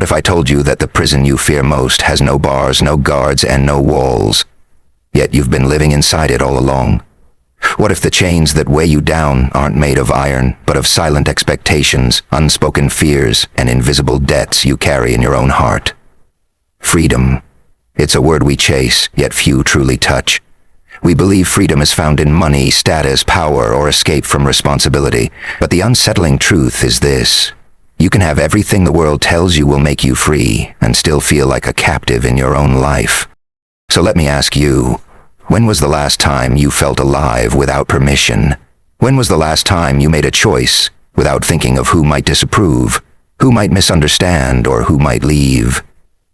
What if I told you that the prison you fear most has no bars, no guards, and no walls, yet you've been living inside it all along? What if the chains that weigh you down aren't made of iron, but of silent expectations, unspoken fears, and invisible debts you carry in your own heart? Freedom. It's a word we chase, yet few truly touch. We believe freedom is found in money, status, power, or escape from responsibility. But the unsettling truth is this: you can have everything the world tells you will make you free, and still feel like a captive in your own life. So let me ask you, when was the last time you felt alive without permission? When was the last time you made a choice without thinking of who might disapprove, who might misunderstand, or who might leave?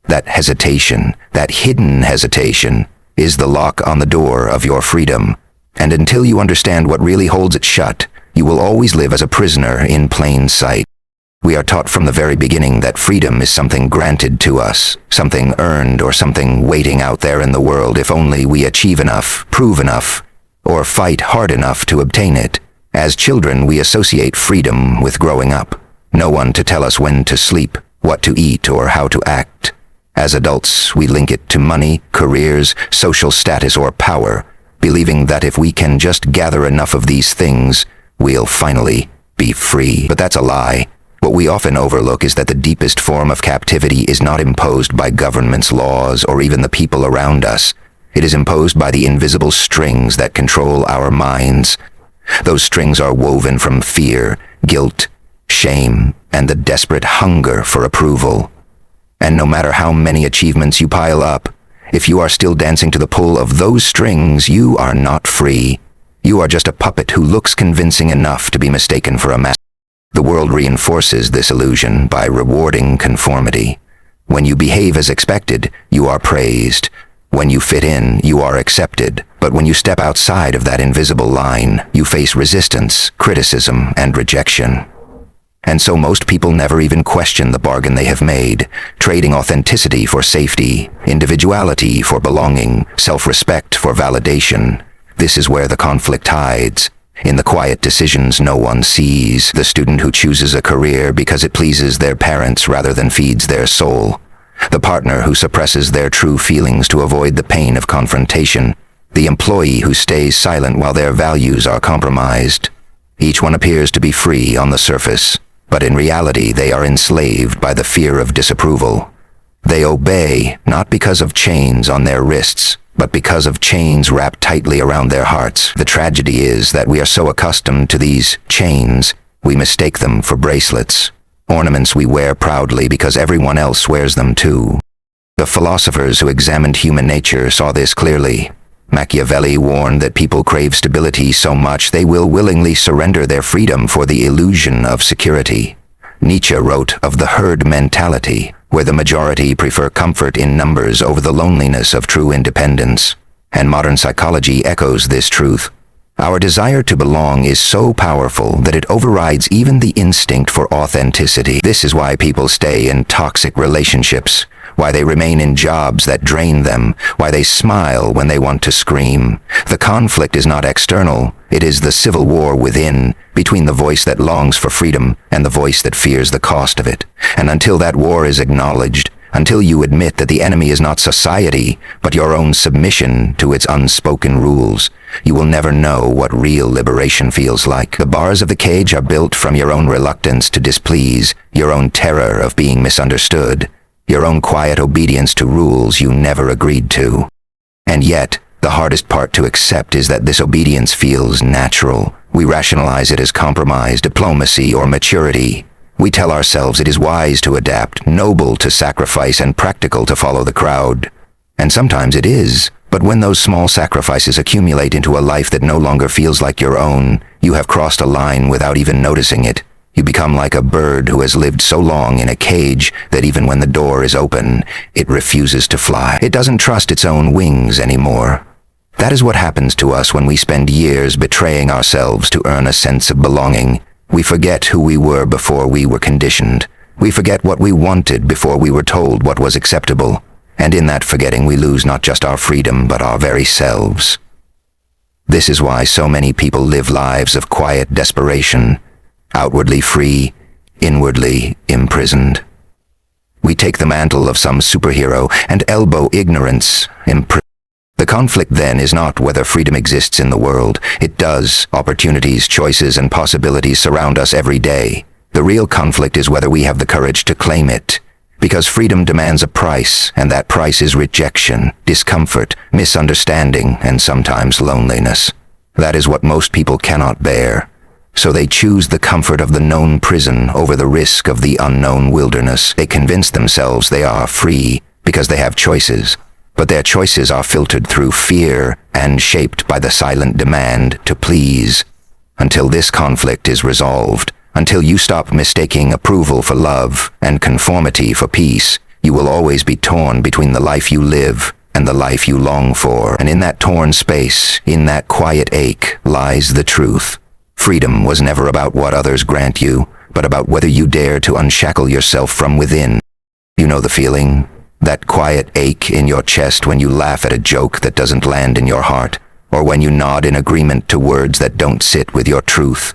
That hesitation, that hidden hesitation, is the lock on the door of your freedom. And until you understand what really holds it shut, you will always live as a prisoner in plain sight. We are taught from the very beginning that freedom is something granted to us, something earned, or something waiting out there in the world if only we achieve enough, prove enough, or fight hard enough to obtain it. As children, we associate freedom with growing up. No one to tell us when to sleep, what to eat, or how to act. As adults, we link it to money, careers, social status, or power, believing that if we can just gather enough of these things, we'll finally be free. But that's a lie. What we often overlook is that the deepest form of captivity is not imposed by governments, laws, or even the people around us. It is imposed by the invisible strings that control our minds. Those strings are woven from fear, guilt, shame, and the desperate hunger for approval. And no matter how many achievements you pile up, if you are still dancing to the pull of those strings, you are not free. You are just a puppet who looks convincing enough to be mistaken for a master. The world reinforces this illusion by rewarding conformity. When you behave as expected, you are praised. When you fit in, you are accepted. But when you step outside of that invisible line, you face resistance, criticism, and rejection. And so most people never even question the bargain they have made, trading authenticity for safety, individuality for belonging, self-respect for validation. This is where the conflict hides. In the quiet decisions no one sees, the student who chooses a career because it pleases their parents rather than feeds their soul, the partner who suppresses their true feelings to avoid the pain of confrontation, the employee who stays silent while their values are compromised. Each one appears to be free on the surface, but in reality they are enslaved by the fear of disapproval. They obey not because of chains on their wrists, but because of chains wrapped tightly around their hearts. The tragedy is that we are so accustomed to these chains, we mistake them for bracelets, ornaments we wear proudly because everyone else wears them too. The philosophers who examined human nature saw this clearly. Machiavelli warned that people crave stability so much they will willingly surrender their freedom for the illusion of security. Nietzsche wrote of the herd mentality, where the majority prefer comfort in numbers over the loneliness of true independence. And modern psychology echoes this truth. Our desire to belong is so powerful that it overrides even the instinct for authenticity. This is why people stay in toxic relationships, why they remain in jobs that drain them, why they smile when they want to scream. The conflict is not external, it is the civil war within, between the voice that longs for freedom and the voice that fears the cost of it. And until that war is acknowledged, until you admit that the enemy is not society, but your own submission to its unspoken rules, you will never know what real liberation feels like. The bars of the cage are built from your own reluctance to displease, your own terror of being misunderstood, your own quiet obedience to rules you never agreed to. And yet, the hardest part to accept is that this obedience feels natural. We rationalize it as compromise, diplomacy, or maturity. We tell ourselves it is wise to adapt, noble to sacrifice, and practical to follow the crowd. And sometimes it is, but when those small sacrifices accumulate into a life that no longer feels like your own, you have crossed a line without even noticing it. You become like a bird who has lived so long in a cage that even when the door is open, it refuses to fly. It doesn't trust its own wings anymore. That is what happens to us when we spend years betraying ourselves to earn a sense of belonging. We forget who we were before we were conditioned. We forget what we wanted before we were told what was acceptable. And in that forgetting we lose not just our freedom, but our very selves. This is why so many people live lives of quiet desperation, outwardly free, inwardly imprisoned. We take the mantle of some superhero and elbow ignorance. The conflict then is not whether freedom exists in the world. It does. Opportunities, choices, and possibilities surround us every day. The real conflict is whether we have the courage to claim it. Because freedom demands a price, and that price is rejection, discomfort, misunderstanding, and sometimes loneliness. That is what most people cannot bear. So they choose the comfort of the known prison over the risk of the unknown wilderness. They convince themselves they are free because they have choices. But their choices are filtered through fear and shaped by the silent demand to please. Until this conflict is resolved, until you stop mistaking approval for love and conformity for peace, you will always be torn between the life you live and the life you long for. And in that torn space, in that quiet ache, lies the truth. Freedom was never about what others grant you, but about whether you dare to unshackle yourself from within. You know the feeling? That quiet ache in your chest when you laugh at a joke that doesn't land in your heart, or when you nod in agreement to words that don't sit with your truth.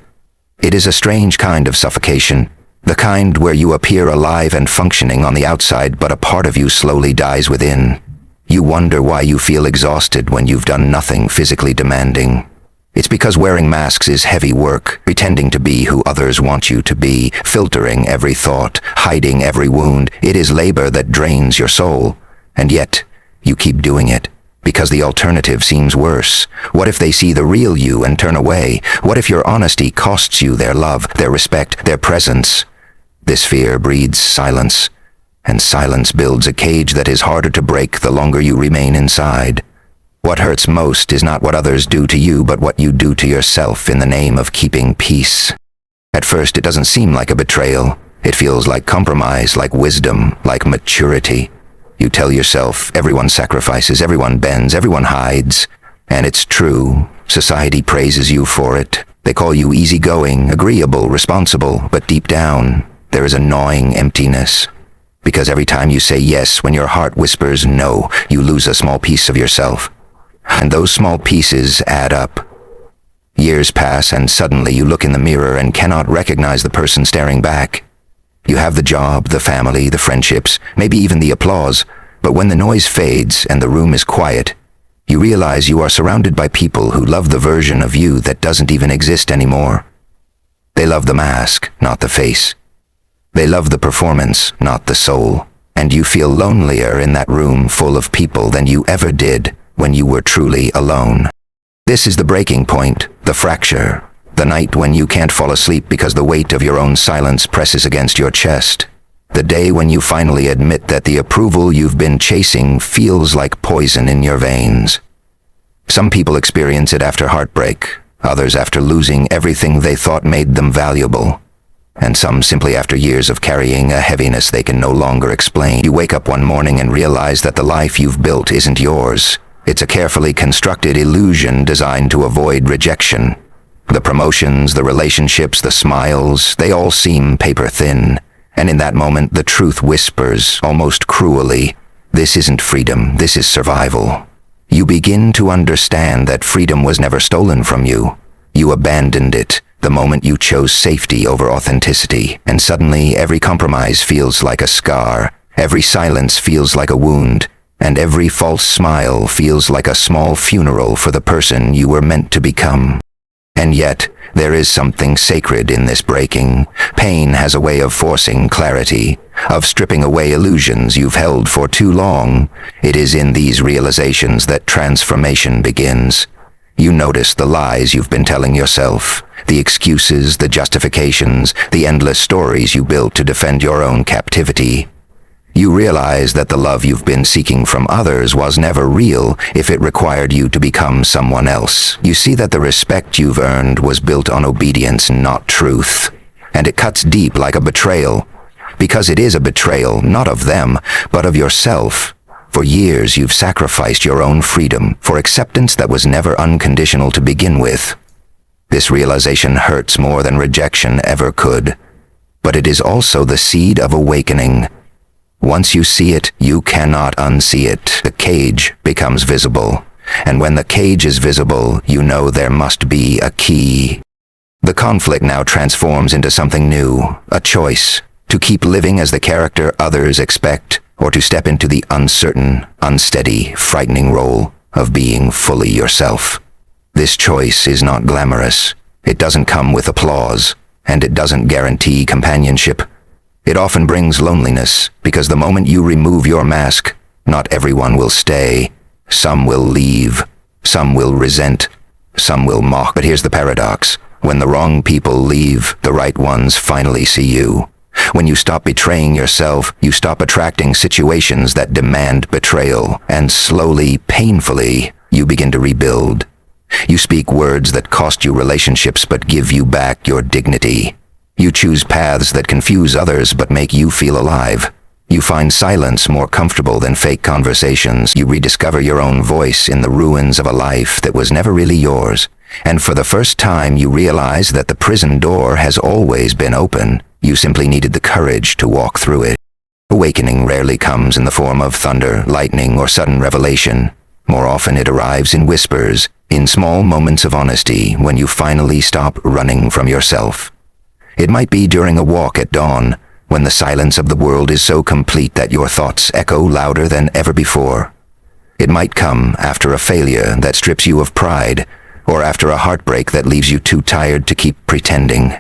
It is a strange kind of suffocation, the kind where you appear alive and functioning on the outside, but a part of you slowly dies within. You wonder why you feel exhausted when you've done nothing physically demanding. It's because wearing masks is heavy work, pretending to be who others want you to be, filtering every thought, hiding every wound. It is labor that drains your soul. And yet, you keep doing it, because the alternative seems worse. What if they see the real you and turn away? What if your honesty costs you their love, their respect, their presence? This fear breeds silence, and silence builds a cage that is harder to break the longer you remain inside. What hurts most is not what others do to you, but what you do to yourself in the name of keeping peace. At first, it doesn't seem like a betrayal. It feels like compromise, like wisdom, like maturity. You tell yourself, everyone sacrifices, everyone bends, everyone hides. And it's true. Society praises you for it. They call you easygoing, agreeable, responsible, but deep down, there is a gnawing emptiness. Because every time you say yes when your heart whispers no, you lose a small piece of yourself. And those small pieces add up. Years pass and suddenly you look in the mirror and cannot recognize the person staring back. You have the job, the family, the friendships, maybe even the applause, but when the noise fades and the room is quiet, you realize you are surrounded by people who love the version of you that doesn't even exist anymore. They love the mask, not the face. They love the performance, not the soul. And you feel lonelier in that room full of people than you ever did when you were truly alone. This is the breaking point, the fracture, the night when you can't fall asleep because the weight of your own silence presses against your chest. The day when you finally admit that the approval you've been chasing feels like poison in your veins. Some people experience it after heartbreak, others after losing everything they thought made them valuable, and some simply after years of carrying a heaviness they can no longer explain. You wake up one morning and realize that the life you've built isn't yours. It's a carefully constructed illusion designed to avoid rejection. The promotions, the relationships, the smiles, they all seem paper thin. And in that moment, the truth whispers, almost cruelly, this isn't freedom, this is survival. You begin to understand that freedom was never stolen from you. You abandoned it the moment you chose safety over authenticity. And suddenly, every compromise feels like a scar. Every silence feels like a wound. And every false smile feels like a small funeral for the person you were meant to become. And yet, there is something sacred in this breaking. Pain has a way of forcing clarity, of stripping away illusions you've held for too long. It is in these realizations that transformation begins. You notice the lies you've been telling yourself, the excuses, the justifications, the endless stories you built to defend your own captivity. You realize that the love you've been seeking from others was never real if it required you to become someone else. You see that the respect you've earned was built on obedience, not truth. And it cuts deep like a betrayal, because it is a betrayal not of them, but of yourself. For years you've sacrificed your own freedom for acceptance that was never unconditional to begin with. This realization hurts more than rejection ever could, but it is also the seed of awakening. Once you see it, you cannot unsee it. The cage becomes visible. And when the cage is visible, you know there must be a key. The conflict now transforms into something new, a choice. To keep living as the character others expect, or to step into the uncertain, unsteady, frightening role of being fully yourself. This choice is not glamorous. It doesn't come with applause, and it doesn't guarantee companionship. It often brings loneliness, because the moment you remove your mask, not everyone will stay. Some will leave. Some will resent. Some will mock. But here's the paradox. When the wrong people leave, the right ones finally see you. When you stop betraying yourself, you stop attracting situations that demand betrayal, and slowly, painfully, you begin to rebuild. You speak words that cost you relationships but give you back your dignity. You choose paths that confuse others but make you feel alive. You find silence more comfortable than fake conversations. You rediscover your own voice in the ruins of a life that was never really yours. And for the first time, you realize that the prison door has always been open. You simply needed the courage to walk through it. Awakening rarely comes in the form of thunder, lightning, or sudden revelation. More often it arrives in whispers, in small moments of honesty when you finally stop running from yourself. It might be during a walk at dawn, when the silence of the world is so complete that your thoughts echo louder than ever before. It might come after a failure that strips you of pride, or after a heartbreak that leaves you too tired to keep pretending.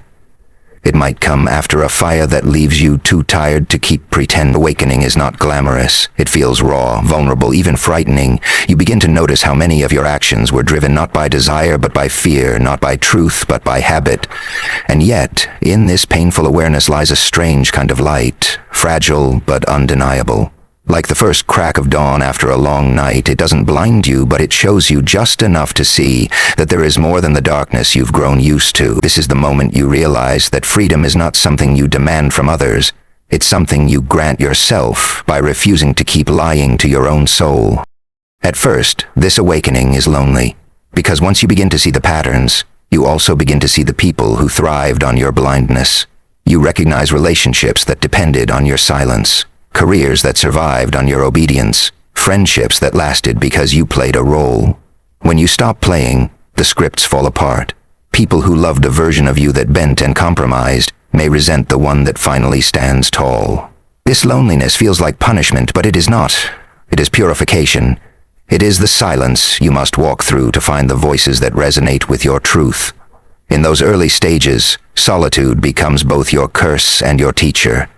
It might come after a fire that leaves you too tired to keep pretend. Awakening is not glamorous. It feels raw, vulnerable, even frightening. You begin to notice how many of your actions were driven not by desire but by fear, not by truth but by habit. And yet, in this painful awareness lies a strange kind of light, fragile but undeniable. Like the first crack of dawn after a long night, it doesn't blind you, but it shows you just enough to see that there is more than the darkness you've grown used to. This is the moment you realize that freedom is not something you demand from others. It's something you grant yourself by refusing to keep lying to your own soul. At first, this awakening is lonely, because once you begin to see the patterns, you also begin to see the people who thrived on your blindness. You recognize relationships that depended on your silence. Careers that survived on your obedience, friendships that lasted because you played a role. When you stop playing, the scripts fall apart. People who loved a version of you that bent and compromised may resent the one that finally stands tall. This loneliness feels like punishment, but it is not. It is purification. It is the silence you must walk through to find the voices that resonate with your truth. In those early stages, solitude becomes both your curse and your teacher.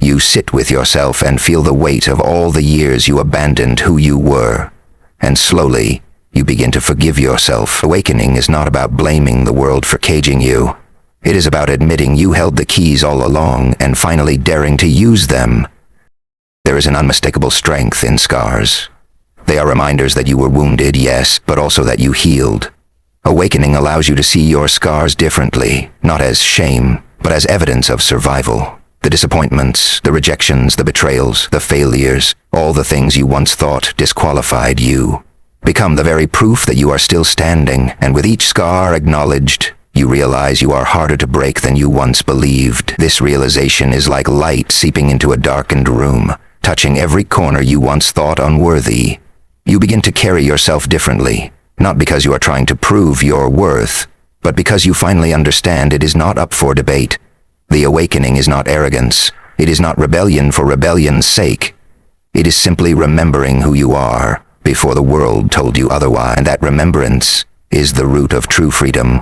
You sit with yourself and feel the weight of all the years you abandoned who you were. And slowly, you begin to forgive yourself. Awakening is not about blaming the world for caging you. It is about admitting you held the keys all along and finally daring to use them. There is an unmistakable strength in scars. They are reminders that you were wounded, yes, but also that you healed. Awakening allows you to see your scars differently, not as shame, but as evidence of survival. The disappointments, the rejections, the betrayals, the failures, all the things you once thought disqualified you, become the very proof that you are still standing, and with each scar acknowledged, you realize you are harder to break than you once believed. This realization is like light seeping into a darkened room, touching every corner you once thought unworthy. You begin to carry yourself differently, not because you are trying to prove your worth, but because you finally understand it is not up for debate. The awakening is not arrogance. It is not rebellion for rebellion's sake. It is simply remembering who you are before the world told you otherwise. And that remembrance is the root of true freedom.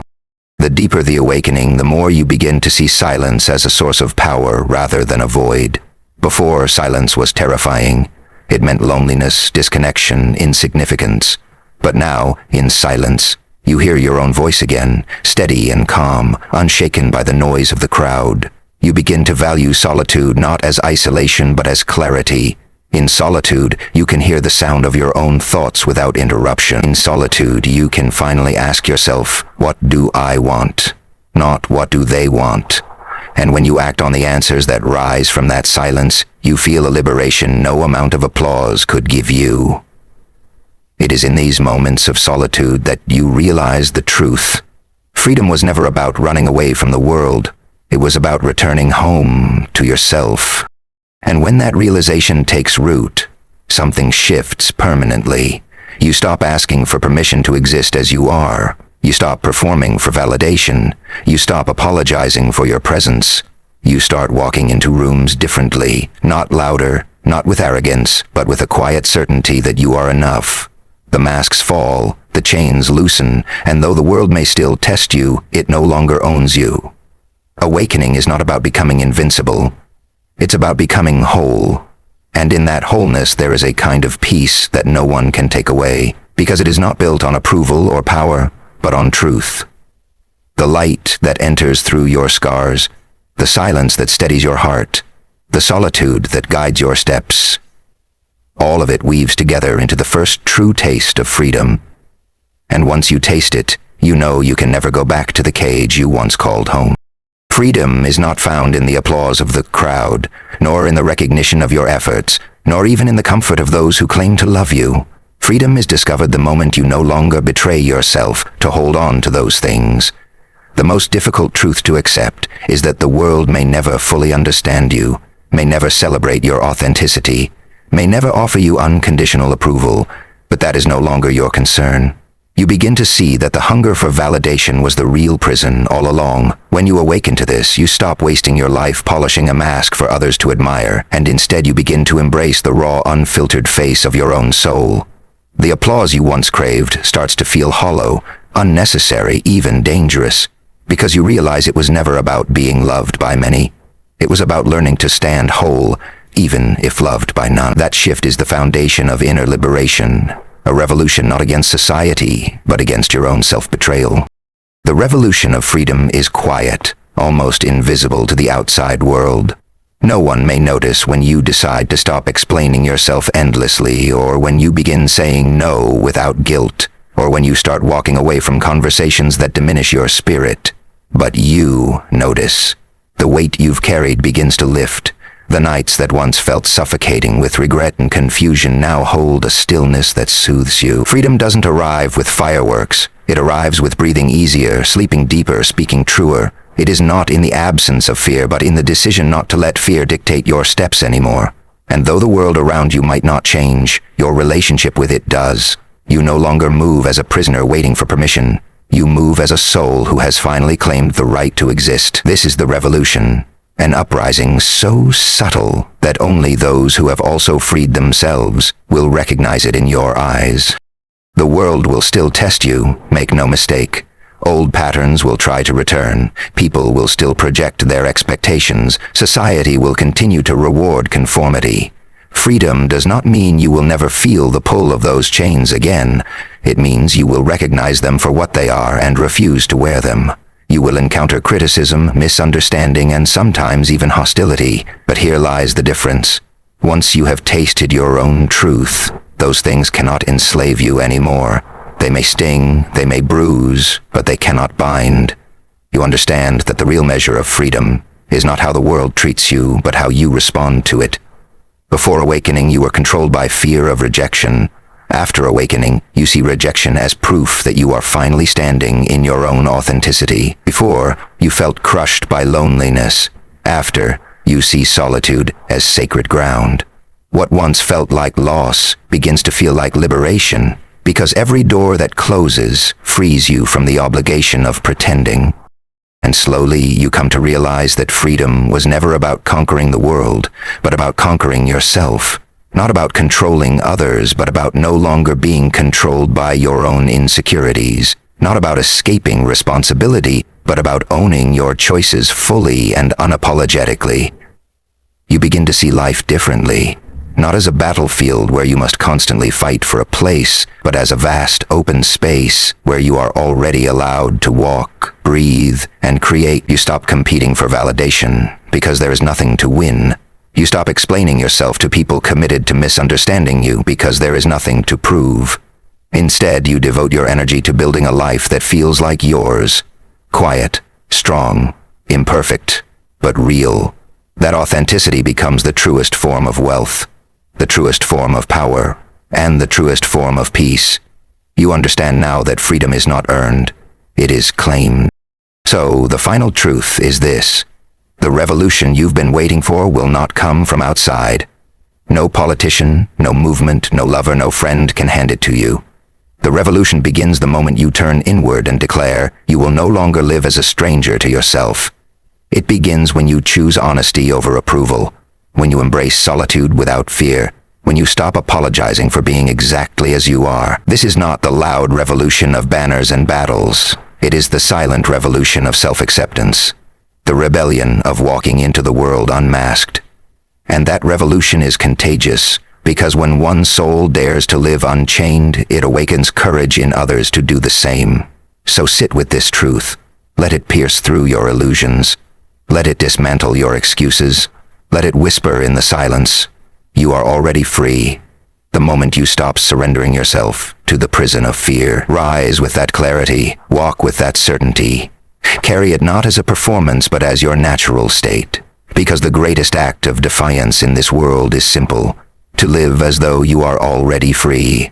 The deeper the awakening, the more you begin to see silence as a source of power rather than a void. Before, silence was terrifying. It meant loneliness, disconnection, insignificance. But now, in silence, you hear your own voice again, steady and calm, unshaken by the noise of the crowd. You begin to value solitude not as isolation but as clarity. In solitude, you can hear the sound of your own thoughts without interruption. In solitude, you can finally ask yourself, what do I want? Not what do they want? And when you act on the answers that rise from that silence, you feel a liberation no amount of applause could give you. It is in these moments of solitude that you realize the truth. Freedom was never about running away from the world. It was about returning home to yourself. And when that realization takes root, something shifts permanently. You stop asking for permission to exist as you are. You stop performing for validation. You stop apologizing for your presence. You start walking into rooms differently, not louder, not with arrogance, but with a quiet certainty that you are enough. The masks fall, the chains loosen, and though the world may still test you, it no longer owns you. Awakening is not about becoming invincible. It's about becoming whole. And in that wholeness there is a kind of peace that no one can take away, because it is not built on approval or power, but on truth. The light that enters through your scars, the silence that steadies your heart, the solitude that guides your steps. All of it weaves together into the first true taste of freedom. And once you taste it, you know you can never go back to the cage you once called home. Freedom is not found in the applause of the crowd, nor in the recognition of your efforts, nor even in the comfort of those who claim to love you. Freedom is discovered the moment you no longer betray yourself to hold on to those things. The most difficult truth to accept is that the world may never fully understand you, may never celebrate your authenticity, may never offer you unconditional approval, but that is no longer your concern. You begin to see that the hunger for validation was the real prison all along. When you awaken to this, you stop wasting your life polishing a mask for others to admire, and instead you begin to embrace the raw, unfiltered face of your own soul. The applause you once craved starts to feel hollow, unnecessary, even dangerous, because you realize it was never about being loved by many. It was about learning to stand whole, even if loved by none. That shift is the foundation of inner liberation, a revolution not against society, but against your own self-betrayal. The revolution of freedom is quiet, almost invisible to the outside world. No one may notice when you decide to stop explaining yourself endlessly, or when you begin saying no without guilt, or when you start walking away from conversations that diminish your spirit. But you notice. The weight you've carried begins to lift. The nights that once felt suffocating with regret and confusion now hold a stillness that soothes you. Freedom doesn't arrive with fireworks. It arrives with breathing easier, sleeping deeper, speaking truer. It is not in the absence of fear, but in the decision not to let fear dictate your steps anymore. And though the world around you might not change, your relationship with it does. You no longer move as a prisoner waiting for permission. You move as a soul who has finally claimed the right to exist. This is the revolution, an uprising so subtle that only those who have also freed themselves will recognize it in your eyes. The world will still test you, make no mistake. Old patterns will try to return. People will still project their expectations. Society will continue to reward conformity. Freedom does not mean you will never feel the pull of those chains again. It means you will recognize them for what they are and refuse to wear them. You will encounter criticism, misunderstanding, and sometimes even hostility. But here lies the difference. Once you have tasted your own truth, those things cannot enslave you anymore. They may sting, they may bruise, but they cannot bind. You understand that the real measure of freedom is not how the world treats you, but how you respond to it. Before awakening, you were controlled by fear of rejection. After awakening, you see rejection as proof that you are finally standing in your own authenticity. Before, you felt crushed by loneliness. After, you see solitude as sacred ground. What once felt like loss begins to feel like liberation, because every door that closes frees you from the obligation of pretending. And slowly you come to realize that freedom was never about conquering the world, but about conquering yourself. Not about controlling others, but about no longer being controlled by your own insecurities. Not about escaping responsibility, but about owning your choices fully and unapologetically. You begin to see life differently. Not as a battlefield where you must constantly fight for a place, but as a vast open space where you are already allowed to walk, breathe, and create. You stop competing for validation because there is nothing to win. You stop explaining yourself to people committed to misunderstanding you because there is nothing to prove. Instead, you devote your energy to building a life that feels like yours. Quiet, strong, imperfect, but real. That authenticity becomes the truest form of wealth, the truest form of power, and the truest form of peace. You understand now that freedom is not earned, it is claimed. So, the final truth is this. The revolution you've been waiting for will not come from outside. No politician, no movement, no lover, no friend can hand it to you. The revolution begins the moment you turn inward and declare, you will no longer live as a stranger to yourself. It begins when you choose honesty over approval, when you embrace solitude without fear, when you stop apologizing for being exactly as you are. This is not the loud revolution of banners and battles. It is the silent revolution of self-acceptance, the rebellion of walking into the world unmasked. And that revolution is contagious, because when one soul dares to live unchained, it awakens courage in others to do the same. So sit with this truth. Let it pierce through your illusions. Let it dismantle your excuses. Let it whisper in the silence. You are already free. The moment you stop surrendering yourself to the prison of fear, rise with that clarity, walk with that certainty. Carry it not as a performance but as your natural state. Because the greatest act of defiance in this world is simple: to live as though you are already free.